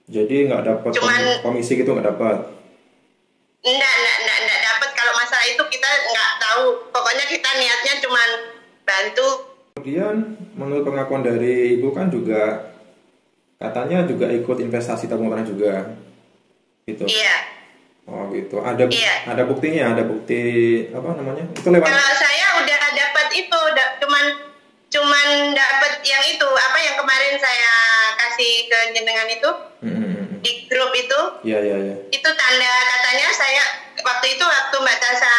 Jadi nggak dapat Cuman komisi gitu, nggak dapat. enggak dapat. Kalau masalah itu kita nggak tahu. Pokoknya kita niatnya cuman bantu. Kemudian menurut pengakuan dari ibu kan juga katanya juga ikut investasi tabung tanah juga, gitu. Iya, Oh gitu. Ada iya. ada buktinya, ada bukti apa namanya? Itu lewat. Kalau saya udah dapat itu, cuman dapat yang itu, apa yang kemarin saya kasih ke jenengan itu di grup itu. Iya iya iya. Itu tanda katanya saya waktu itu waktu Mbak Tasa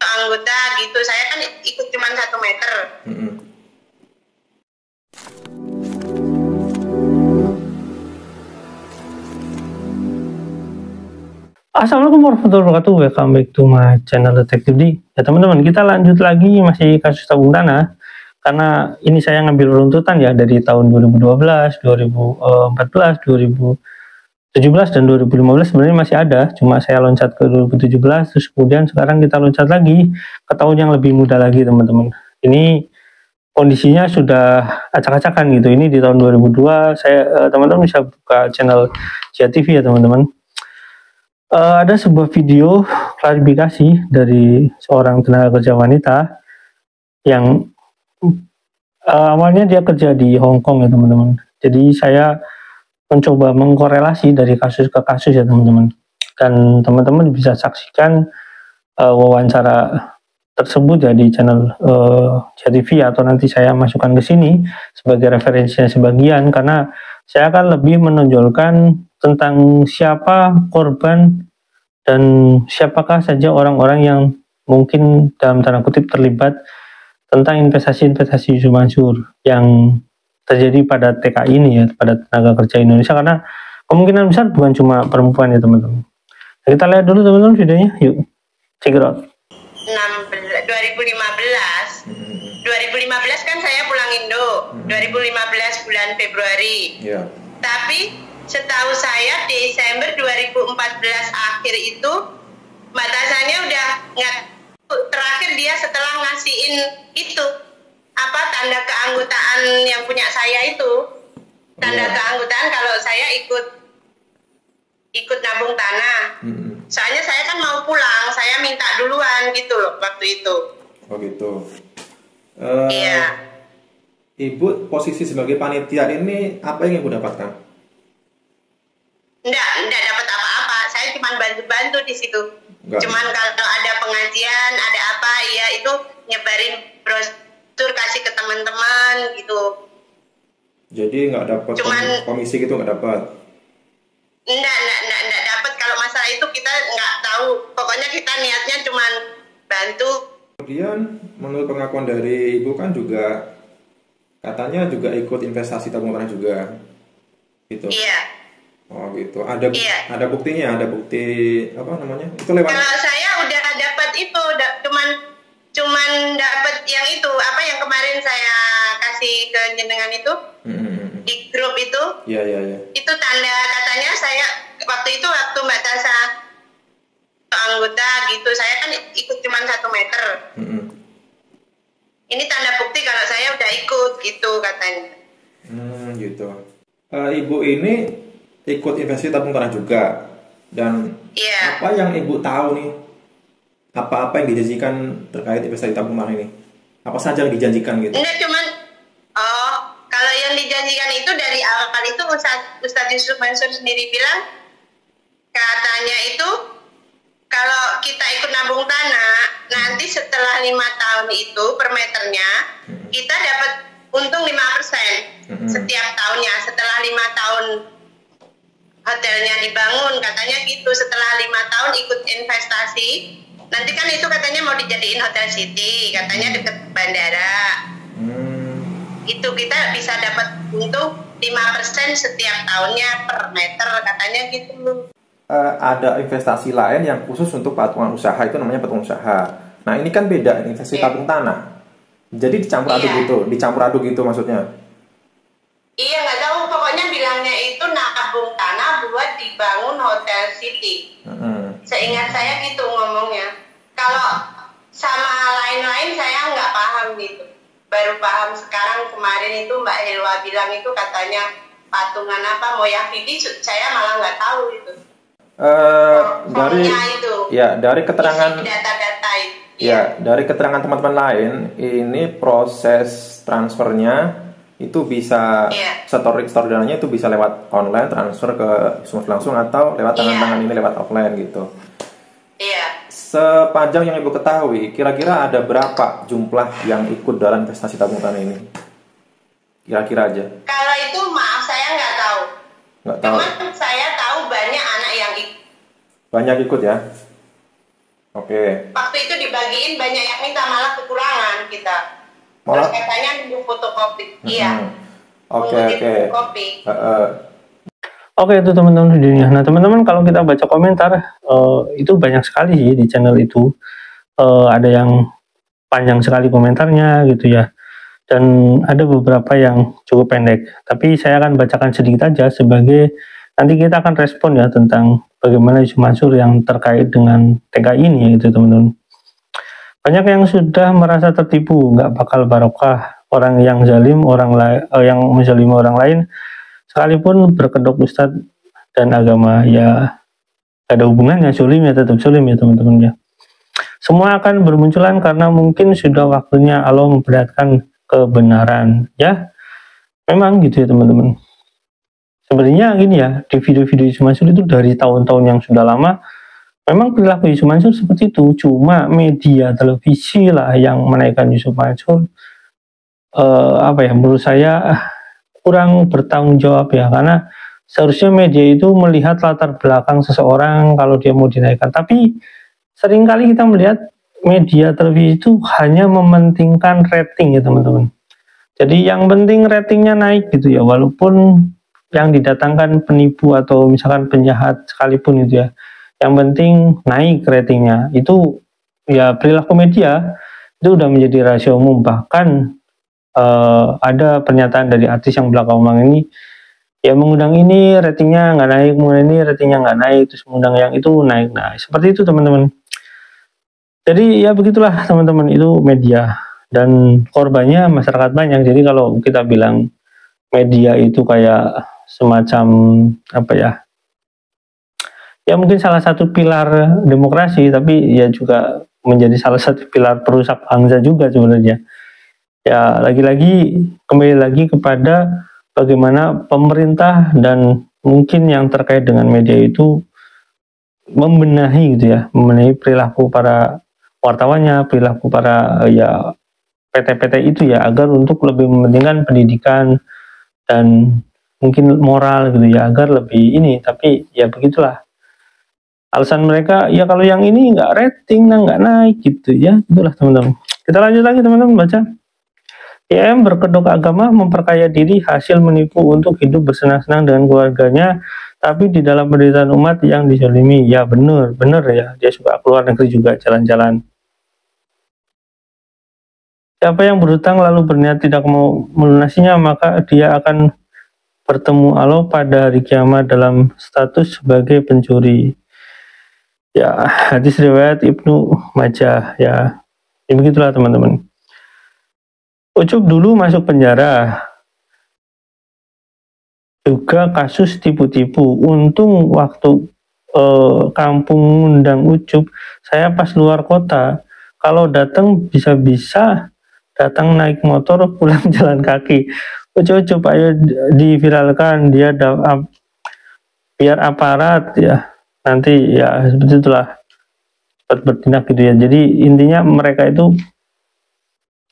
anggota gitu, saya kan ikut cuman 1 meter. Assalamualaikum warahmatullahi wabarakatuh. Welcome back to my channel Detektif D. Ya teman-teman, kita lanjut lagi masih kasus tabung tanah. Karena ini saya ngambil runtutan ya dari tahun 2012, 2014, 2017 dan 2015 sebenarnya masih ada. Cuma saya loncat ke 2017, terus kemudian sekarang kita loncat lagi ke tahun yang lebih muda lagi teman-teman. Ini kondisinya sudah acak-acakan gitu. Ini di tahun 2002. Saya teman-teman bisa buka channel JTV ya teman-teman. Ada sebuah video klarifikasi dari seorang tenaga kerja wanita yang awalnya dia kerja di Hong Kong ya teman-teman. Jadi saya mencoba mengkorelasi dari kasus ke kasus ya teman-teman. Dan teman-teman bisa saksikan wawancara tersebut ya di channel JTV atau nanti saya masukkan ke sini sebagai referensinya sebagian, karena saya akan lebih menonjolkan tentang siapa korban dan siapakah saja orang-orang yang mungkin dalam tanda kutip terlibat tentang investasi-investasi Yusuf Mansur yang terjadi pada TKI ini ya, pada tenaga kerja Indonesia, karena kemungkinan besar bukan cuma perempuan ya teman-teman. Nah, kita lihat dulu teman-teman videonya, yuk check it out. 2015 kan saya pulang Indo, 2015 bulan Februari. Iya. Tapi setahu saya Desember 2014 akhir itu Mbak Tasanya udah nggak, terakhir dia setelah ngasihin itu apa tanda keanggotaan yang punya saya itu, tanda keanggotaan kalau saya ikut nabung tanah. Soalnya saya kan mau pulang, saya minta duluan gitu loh waktu itu. Oh gitu. Iya. Ibu posisi sebagai panitia ini apa yang ibu dapatkan? Enggak dapat apa-apa. Saya cuma bantu-bantu di situ. Enggak. Cuman kalau ada pengajian, ada apa, ya itu nyebarin brosur kasih ke teman-teman gitu. Jadi nggak dapat komisi gitu, nggak dapat? Enggak dapat. Kalau masalah itu kita nggak tahu. Pokoknya kita niatnya cuma bantu. Kemudian menurut pengakuan dari ibu kan juga katanya juga ikut investasi tabung tanah juga, gitu. Iya. Oh gitu. Ada buktinya, ada bukti apa namanya? Itu lewat. Kalau saya udah dapat itu, cuman dapat yang itu, apa yang kemarin saya kasih ke jenengan itu di grup itu. Iya iya iya. Itu tanda katanya saya waktu Mbak Tasa anggota gitu, saya kan ikut cuma 1 meter. Ini tanda bukti kalau saya udah ikut gitu katanya. Gitu. Ibu ini ikut investasi tabung tanah juga, dan apa yang ibu tahu nih, apa-apa yang dijanjikan terkait investasi tabung tanah ini, apa saja yang dijanjikan gitu? Enggak cuman, kalau yang dijanjikan itu dari awal itu Ustadz Yusuf Mansur sendiri bilang, katanya itu kalau kita ikut nabung tanah, nanti setelah 5 tahun itu per meternya kita dapat untung 5% setiap tahunnya. Setelah 5 tahun hotelnya dibangun, katanya gitu. Setelah 5 tahun ikut investasi, nanti kan itu katanya mau dijadiin hotel city, katanya deket bandara. Itu kita bisa dapat untung 5% setiap tahunnya per meter, katanya gitu. Ada investasi lain yang khusus untuk patungan usaha, itu namanya patungan usaha. Nah ini kan beda investasi tabung tanah. Jadi dicampur aduk gitu maksudnya. Iya, nggak tahu, pokoknya bilangnya itu nabung tanah buat dibangun hotel city. Seingat saya gitu ngomongnya. Kalau sama lain-lain saya nggak paham gitu. Baru paham sekarang, kemarin itu Mbak Helwa bilang itu katanya patungan apa moyang Vivi, saya malah nggak tahu itu. Dari keterangan data-data itu. Ya, dari keterangan teman-teman lain, ini proses transfernya itu bisa store dananya itu bisa lewat online transfer ke Sumas langsung atau lewat tangan-tangan ini lewat offline gitu. Iya. Sepanjang yang Ibu ketahui, kira-kira ada berapa jumlah yang ikut dalam investasi tabung tanah ini? Kira-kira aja. Kalau itu maaf saya nggak tahu. Nggak tahu. Cuman saya tahu banyak anak yang ikut. Banyak ikut ya? Oke. Waktu itu dibagiin banyak yang minta, malah kekurangan kita. Malah? Terus katanya nunggu fotokopi. Iya. Oke. Oke, itu teman-teman videonya. Nah teman-teman, kalau kita baca komentar itu banyak sekali sih di channel itu. Ada yang panjang sekali komentarnya gitu ya, dan ada beberapa yang cukup pendek. Tapi saya akan bacakan sedikit aja sebagai nanti kita akan respon ya tentang bagaimana isu Mansur yang terkait dengan TKI ini gitu teman-teman. Banyak yang sudah merasa tertipu, nggak bakal barokah, orang yang zalim yang menzalimi orang lain sekalipun berkedok ustadz dan agama, ya ada hubungannya, sulim ya tetap sulim ya teman-teman ya. Semua akan bermunculan karena mungkin sudah waktunya Allah memperlihatkan kebenaran ya. Memang gitu ya teman-teman. Sebenarnya gini ya, di video-video isu Mansur itu dari tahun-tahun yang sudah lama memang perilaku Yusuf Mansur seperti itu. Cuma media televisi lah yang menaikkan Yusuf Mansur menurut saya kurang bertanggung jawab ya, karena seharusnya media itu melihat latar belakang seseorang kalau dia mau dinaikkan. Tapi seringkali kita melihat media televisi itu hanya mementingkan rating ya teman-teman. Jadi yang penting ratingnya naik gitu ya, walaupun yang didatangkan penipu atau misalkan penjahat sekalipun itu ya, yang penting naik ratingnya. Itu ya perilaku media itu udah menjadi rahasia umum. Bahkan ada pernyataan dari artis yang belakangan ini, ya mengundang ini ratingnya nggak naik, mengundang ini ratingnya nggak naik, terus mengundang yang itu naik. Nah seperti itu teman-teman. Jadi ya begitulah teman-teman, itu media dan korbannya masyarakat banyak. Jadi kalau kita bilang media itu kayak semacam ya mungkin salah satu pilar demokrasi, tapi ya juga menjadi salah satu pilar perusak bangsa juga sebenarnya. Ya lagi-lagi kembali lagi kepada bagaimana pemerintah dan mungkin yang terkait dengan media itu membenahi gitu ya, membenahi perilaku para wartawannya, perilaku para ya PT-PT itu ya, agar untuk lebih mementingkan pendidikan dan mungkin moral gitu ya, agar lebih ini. Tapi ya begitulah alasan mereka, ya kalau yang ini nggak rating, nggak naik gitu ya. Itulah teman-teman. Kita lanjut lagi teman-teman baca. IM berkedok agama, memperkaya diri hasil menipu untuk hidup bersenang-senang dengan keluarganya, tapi di dalam penderitaan umat yang dizalimi. Ya bener ya, dia suka keluar negeri juga jalan-jalan. Siapa yang berhutang lalu berniat tidak mau melunasinya, maka dia akan bertemu Allah pada hari kiamat dalam status sebagai pencuri. Ya, hadis riwayat Ibnu Majah ya. Ya begitulah teman-teman. Ucup dulu masuk penjara. Juga kasus tipu-tipu. Untung waktu kampung ngundang Ucup, saya pas luar kota. Kalau datang bisa-bisa datang naik motor, pulang jalan kaki. Ucup ayo diviralkan, dia biar aparat ya nanti ya seperti itulah cepat bertindak gitu ya. Jadi intinya mereka itu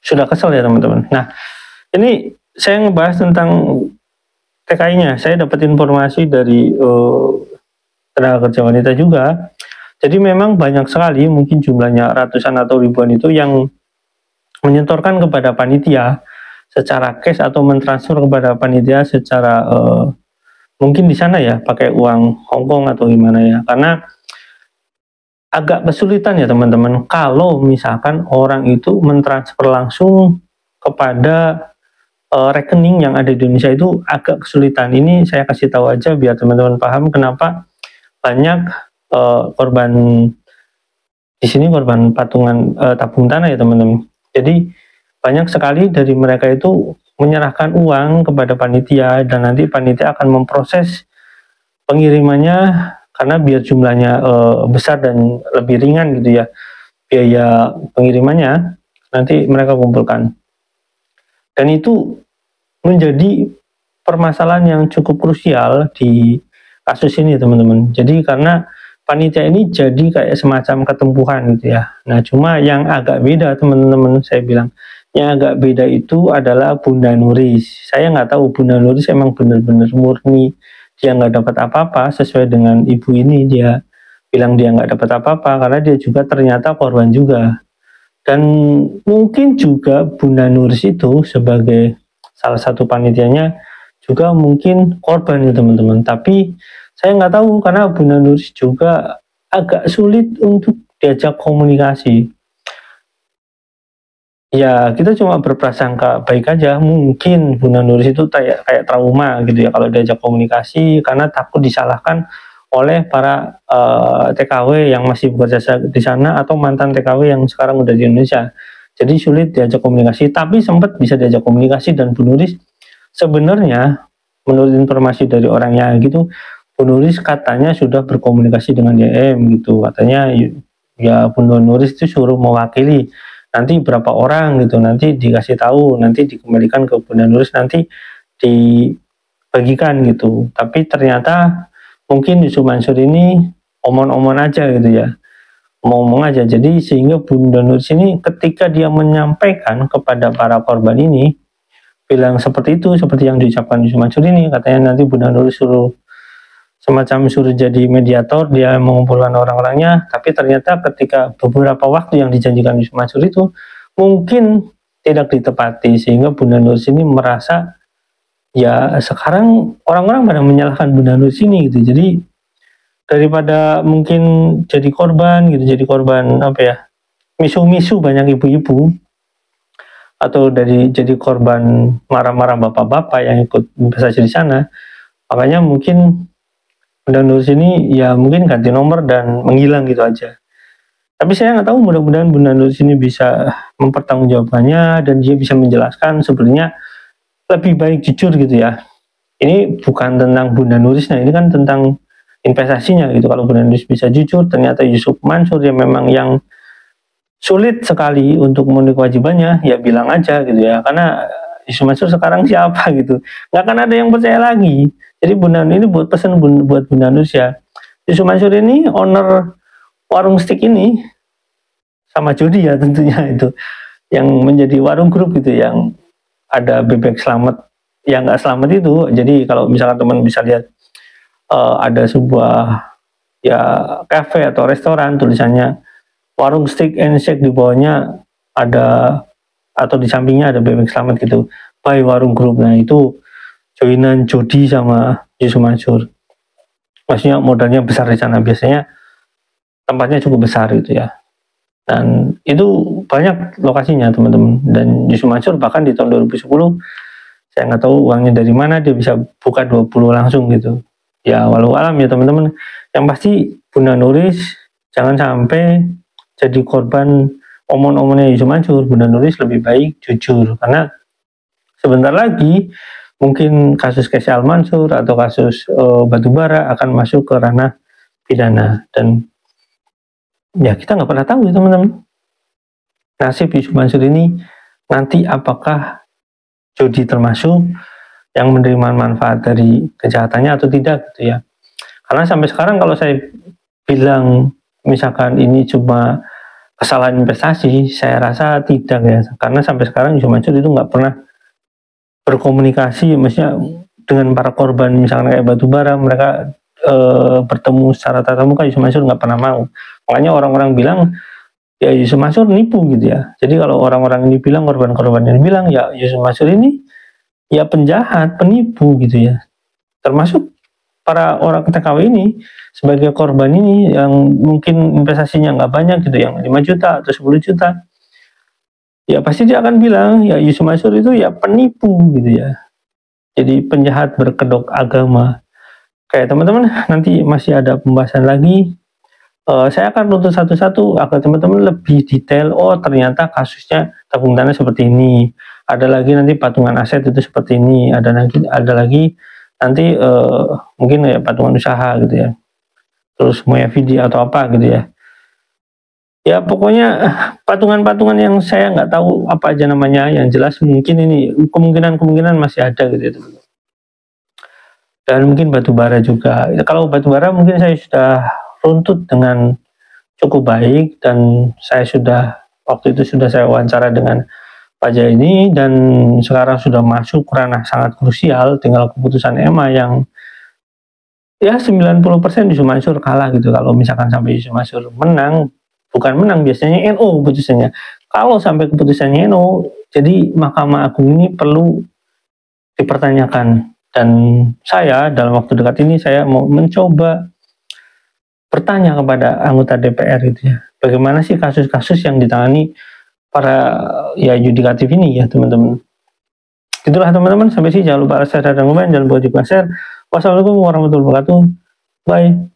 sudah kesel ya teman-teman. Nah ini saya ngebahas tentang TKI-nya. Saya dapat informasi dari tenaga kerja wanita juga. Jadi memang banyak sekali, mungkin jumlahnya ratusan atau ribuan itu yang menyetorkan kepada panitia secara cash atau mentransfer kepada panitia secara mungkin di sana ya pakai uang Hongkong atau gimana ya. Karena agak kesulitan ya teman-teman kalau misalkan orang itu mentransfer langsung kepada rekening yang ada di Indonesia, itu agak kesulitan. Ini saya kasih tahu aja biar teman-teman paham kenapa banyak korban di sini, korban patungan tabung tanah ya teman-teman. Jadi banyak sekali dari mereka itu menyerahkan uang kepada panitia dan nanti panitia akan memproses pengirimannya karena biar jumlahnya besar dan lebih ringan gitu ya biaya pengirimannya nanti mereka kumpulkan. Dan itu menjadi permasalahan yang cukup krusial di kasus ini teman-teman. Jadi karena panitia ini jadi kayak semacam ketempuhan gitu ya. Nah cuma yang agak beda teman-teman, saya bilang yang agak beda itu adalah Bunda Nuris. Saya nggak tahu Bunda Nuris emang benar-benar murni dia nggak dapat apa-apa sesuai dengan ibu ini, dia bilang dia nggak dapat apa-apa karena dia juga ternyata korban juga. Dan mungkin juga Bunda Nuris itu sebagai salah satu panitianya juga mungkin korban ya teman-teman. Tapi saya nggak tahu karena Bunda Nuris juga agak sulit untuk diajak komunikasi. Ya kita cuma berprasangka baik aja, mungkin Bunda Nuris itu kayak trauma gitu ya kalau diajak komunikasi karena takut disalahkan oleh para TKW yang masih bekerja di sana atau mantan TKW yang sekarang udah di Indonesia. Jadi sulit diajak komunikasi, tapi sempat bisa diajak komunikasi. Dan Bu Nuris sebenarnya menurut informasi dari orangnya gitu, Bu Nuris katanya sudah berkomunikasi dengan DM gitu, katanya ya Bu Nuris itu suruh mewakili nanti berapa orang gitu, nanti dikasih tahu, nanti dikembalikan ke Bunda Nuris, nanti dibagikan gitu. Tapi ternyata mungkin Yusuf Mansur ini omong-omong aja gitu ya, ngomong aja. Jadi sehingga Bunda Nuris ini ketika dia menyampaikan kepada para korban ini bilang seperti itu, seperti yang diucapkan Yusuf Mansur ini, katanya nanti Bunda Nuris suruh semacam suruh jadi mediator, dia mengumpulkan orang-orangnya. Tapi ternyata ketika beberapa waktu yang dijanjikan Yusuf Mansur itu mungkin tidak ditepati, sehingga Bunda Nuris ini merasa ya sekarang orang-orang pada menyalahkan Bunda Nuris ini gitu. Jadi daripada mungkin jadi korban gitu, jadi korban apa ya, misu-misu banyak ibu-ibu, atau jadi korban marah-marah bapak-bapak yang ikut investasi di sana, makanya mungkin Bunda Nuris ini ya mungkin ganti nomor dan menghilang gitu aja. Tapi saya nggak tahu, mudah-mudahan Bunda Nuris ini bisa mempertanggungjawabkannya dan dia bisa menjelaskan sebenarnya lebih baik jujur gitu ya. Ini bukan tentang Bunda Nurisnya, ini kan tentang investasinya gitu. Kalau Bunda Nuris bisa jujur, ternyata Yusuf Mansur yang memang yang sulit sekali untuk memenuhi kewajibannya, ya bilang aja gitu ya. Karena Yusuf Mansur sekarang siapa gitu, nggak akan ada yang percaya lagi. Jadi Bunda ini buat pesan buat Bunda Nuris ya, Yusuf Mansur ini owner warung steak ini sama judi ya tentunya, itu yang menjadi warung grup gitu, yang ada bebek selamat yang nggak selamat itu. Jadi kalau misalkan teman bisa lihat ada sebuah ya cafe atau restoran tulisannya warung steak and shake, di bawahnya ada atau di sampingnya ada bebek selamat gitu, by warung grup. Nah itu joinan judi sama Yusuf Mansur, maksudnya modalnya besar di sana, biasanya tempatnya cukup besar gitu ya. Dan itu banyak lokasinya teman-teman. Dan Yusuf Mansur bahkan di tahun 2010 saya nggak tahu uangnya dari mana dia bisa buka 20 langsung gitu ya. Walau alam ya teman-teman, yang pasti Bunda Nuris jangan sampai jadi korban omong-omongnya Yusuf Mansur. Bunda Nuris lebih baik jujur, karena sebentar lagi mungkin kasus Casey Al-Mansur atau kasus batubara akan masuk ke ranah pidana. Dan ya kita nggak pernah tahu teman-teman nasib Yusuf Mansur ini nanti, apakah judi termasuk yang menerima manfaat dari kejahatannya atau tidak gitu ya. Karena sampai sekarang kalau saya bilang misalkan ini cuma kesalahan investasi, saya rasa tidak ya, karena sampai sekarang Yusuf Mansur itu nggak pernah berkomunikasi, maksudnya dengan para korban misalkan kayak batubara, mereka bertemu secara tatap muka, Yusuf Mansur nggak pernah mau. Makanya orang-orang bilang ya Yusuf Mansur nipu gitu ya. Jadi kalau orang-orang ini bilang, korban-korban ini bilang ya Yusuf Mansur ini ya penjahat, penipu gitu ya. Termasuk para orang TKW ini sebagai korban ini yang mungkin investasinya nggak banyak gitu, yang 5 juta atau 10 juta. Ya pasti dia akan bilang ya Yusuf Mansur itu ya penipu gitu ya. Jadi penjahat berkedok agama. Kayak teman-teman nanti masih ada pembahasan lagi. Saya akan tuntut satu-satu agar teman-teman lebih detail. Oh ternyata kasusnya tabung tanah seperti ini. ada lagi nanti patungan aset itu seperti ini, ada lagi nanti mungkin ya patungan usaha gitu ya, terus Moyavidi atau apa gitu ya. Ya pokoknya patungan-patungan yang saya nggak tahu apa aja namanya, yang jelas mungkin ini kemungkinan masih ada gitu ya teman-teman. Dan mungkin batu bara juga. Kalau batu bara mungkin saya sudah runtut dengan cukup baik, dan saya sudah waktu itu sudah saya wawancara dengan Pak Jaini, dan sekarang sudah masuk ranah sangat krusial, tinggal keputusan EMA yang ya 90% Yusuf Mansur kalah gitu. Kalau misalkan sampai Yusuf Mansur menang, bukan menang, biasanya NO keputusannya. Kalau sampai keputusannya NO, jadi Mahkamah Agung ini perlu dipertanyakan. Dan saya dalam waktu dekat ini saya mau mencoba bertanya kepada anggota DPR gitu ya, bagaimana sih kasus-kasus yang ditangani para ya yudikatif ini ya teman-teman. Itulah teman-teman, sampai sini jangan lupa share dan komen, jangan lupa juga share. Wassalamualaikum warahmatullahi wabarakatuh. Bye.